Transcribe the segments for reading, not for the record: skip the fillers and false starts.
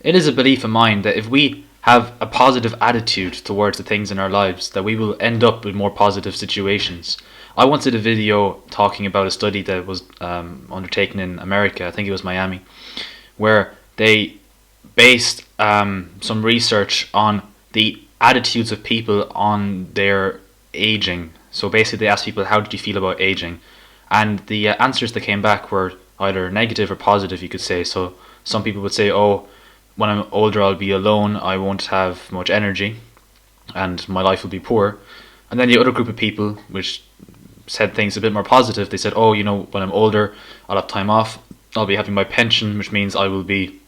It is a belief of mine that if we have a positive attitude towards the things in our lives, that we will end up with more positive situations. I once did a video talking about a study that was undertaken in America, I think it was Miami, where they based some research on the attitudes of people on their aging. So basically they asked people, how did you feel about aging? And the answers that came back were either negative or positive, you could say. So some people would say, oh, when I'm older I'll be alone, I won't have much energy, and my life will be poor. And then the other group of people, which said things a bit more positive, they said, oh, when I'm older I'll have time off, I'll be having my pension, which means I will be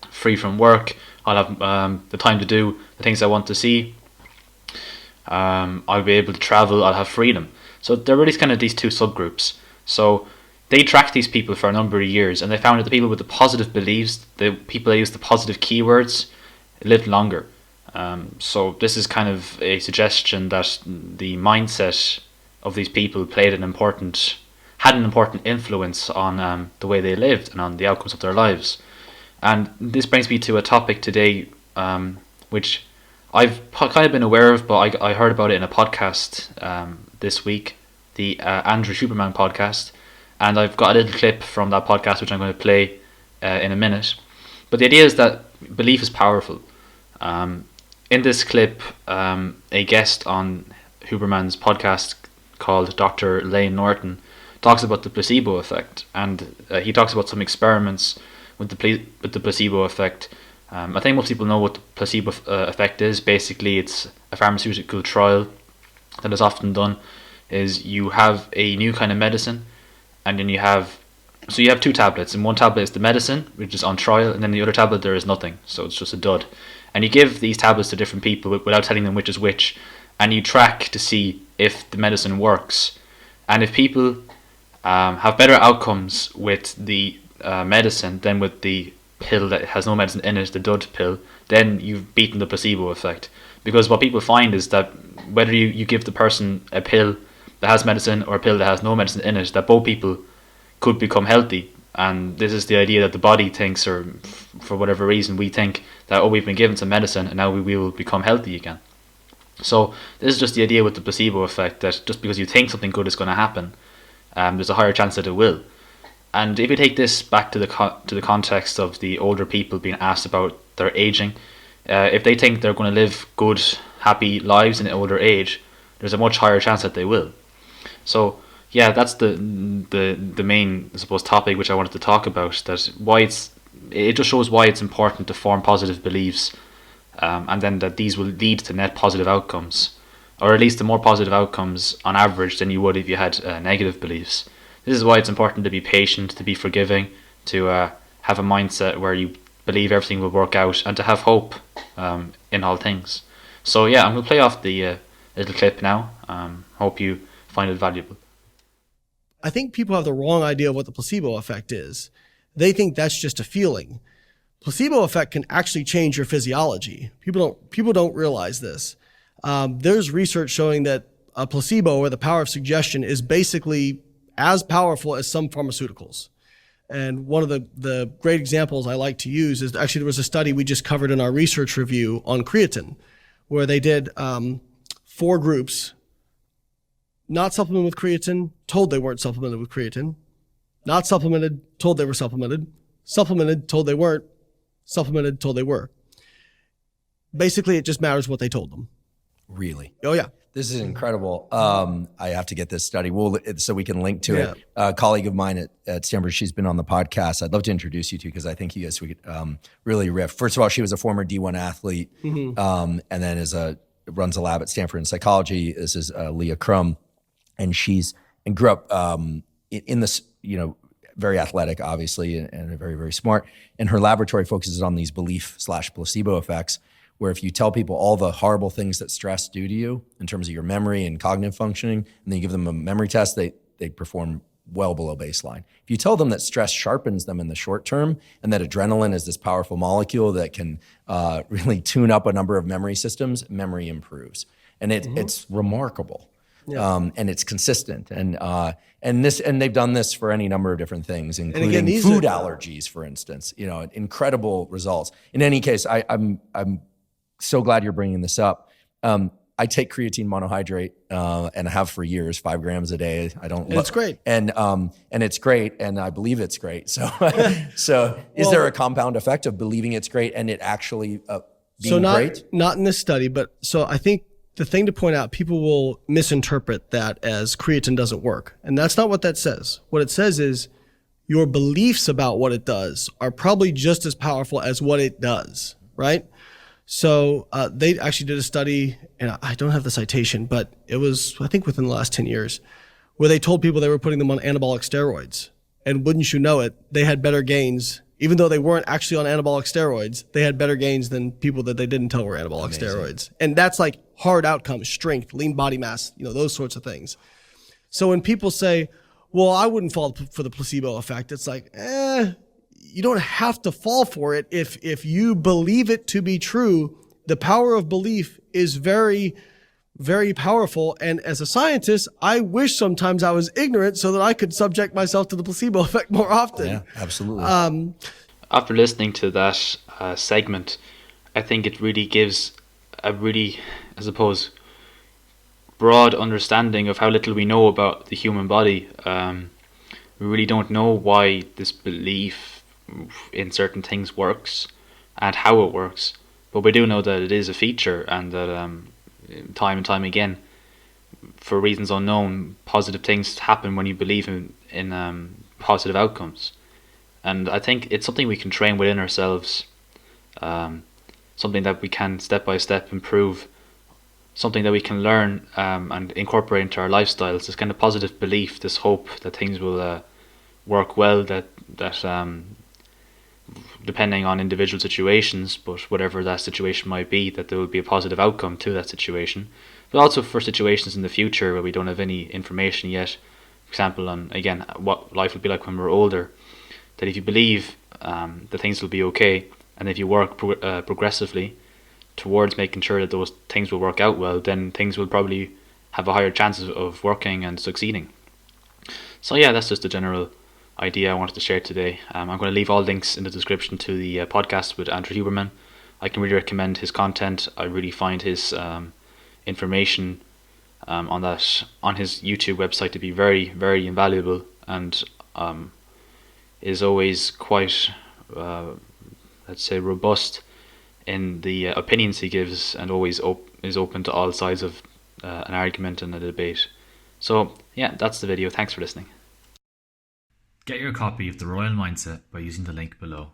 free from work, I'll have the time to do the things I want to see, I'll be able to travel, I'll have freedom. So there were kind of these two subgroups. So they tracked these people for a number of years, and they found that the people with the positive beliefs, the people that used the positive keywords, lived longer. So this is kind of a suggestion that the mindset of these people had an important influence on the way they lived and on the outcomes of their lives. And this brings me to a topic today, which I've kind of been aware of, but I heard about it in a podcast this week, the Andrew Huberman podcast, and I've got a little clip from that podcast which I'm going to play in a minute. But the idea is that belief is powerful. In this clip, a guest on Huberman's podcast called Dr. Lane Norton talks about the placebo effect, and he talks about some experiments with the placebo effect. I think most people know what the placebo effect is. Basically, it's a pharmaceutical trial that is often done. Is you have a new kind of medicine, and then you have two tablets, and one tablet is the medicine, which is on trial, and then the other tablet there is nothing, so it's just a dud. And you give these tablets to different people without telling them which is which, and you track to see if the medicine works. And if people have better outcomes with the medicine than with the pill that has no medicine in it, the dud pill, then you've beaten the placebo effect. Because what people find is that whether you give the person a pill that has medicine or a pill that has no medicine in it, that both people could become healthy. And this is the idea that the body thinks, or for whatever reason we think, that we've been given some medicine and now we will become healthy again. So this is just the idea with the placebo effect, that just because you think something good is going to happen, there's a higher chance that it will. And if you take this back to the context of the older people being asked about their aging, if they think they're going to live good, happy lives in older age, there's a much higher chance that they will. So yeah, that's the main, I suppose, topic which I wanted to talk about. It just shows why it's important to form positive beliefs, and then that these will lead to net positive outcomes, or at least the more positive outcomes on average than you would if you had negative beliefs. This is why it's important to be patient, to be forgiving, to have a mindset where you believe everything will work out, and to have hope in all things. So yeah, I'm going to play off the little clip now. Hope you find it valuable. I think people have the wrong idea of what the placebo effect is. They think that's just a feeling. Placebo effect can actually change your physiology. People don't realize this. There's research showing that a placebo, or the power of suggestion, is basically as powerful as some pharmaceuticals. And one of the great examples I like to use is, actually there was a study we just covered in our research review on creatine, where they did 4 groups: not supplemented with creatine, told they weren't supplemented with creatine; not supplemented, told they were supplemented; supplemented, told they weren't; supplemented, told they were. Basically, it just matters what they told them. Really? Oh, yeah. This is incredible. I have to get this study so we can link to it. A colleague of mine at Stanford, she's been on the podcast. I'd love to introduce you to, because I think you guys would really riff. First of all, she was a former D1 athlete, and then runs a lab at Stanford in psychology. This is Leah Crum, and grew up in this, very athletic, obviously, and very, very smart. And her laboratory focuses on these belief/placebo effects, where if you tell people all the horrible things that stress do to you in terms of your memory and cognitive functioning, and then you give them a memory test, they perform well below baseline. If you tell them that stress sharpens them in the short term, and that adrenaline is this powerful molecule that can really tune up a number of memory systems, memory improves. And it's remarkable. Yeah. And it's consistent. And And they've done this for any number of different things, including food allergies, for instance. Incredible results. In any case, I'm so glad you're bringing this up. I take creatine monohydrate and I have for years, 5 grams a day. And it's great. And it's great, and I believe it's great. So is there a compound effect of believing it's great and it actually being great? Not in this study, but so I think the thing to point out, people will misinterpret that as creatine doesn't work. And that's not what that says. What it says is your beliefs about what it does are probably just as powerful as what it does, right? So they actually did a study, and I don't have the citation, but it was, I think, within the last 10 years, where they told people they were putting them on anabolic steroids. And wouldn't you know it, they had better gains. Even though they weren't actually on anabolic steroids, they had better gains than people that they didn't tell were anabolic steroids. And that's like hard outcomes, strength, lean body mass, those sorts of things. So when people say, well, I wouldn't fall for the placebo effect, it's like, you don't have to fall for it if you believe it to be true. The power of belief is very, very powerful. And as a scientist, I wish sometimes I was ignorant so that I could subject myself to the placebo effect more often. Yeah, absolutely. After listening to that segment, I think it really gives a really, I suppose, broad understanding of how little we know about the human body. We really don't know why this belief in certain things works and how it works, but we do know that it is a feature, and that time and time again, for reasons unknown, positive things happen when you believe in positive outcomes. And I think it's something we can train within ourselves, something that we can step by step improve, something that we can learn and incorporate into our lifestyles. This kind of positive belief, this hope that things will work well, that depending on individual situations, but whatever that situation might be, that there will be a positive outcome to that situation. But also for situations in the future where we don't have any information yet, for example, on, again, what life will be like when we're older, that if you believe that things will be okay, and if you work progressively towards making sure that those things will work out well, then things will probably have a higher chance of working and succeeding. So yeah, that's just a general idea I wanted to share today. I'm going to leave all links in the description to the podcast with Andrew Huberman. I can really recommend his content. I really find his information on his YouTube website to be very, very invaluable, and is always quite, let's say, robust in the opinions he gives, and always is open to all sides of an argument and a debate. So yeah, that's the video. Thanks for listening. Get your copy of The Royal Mindset by using the link below.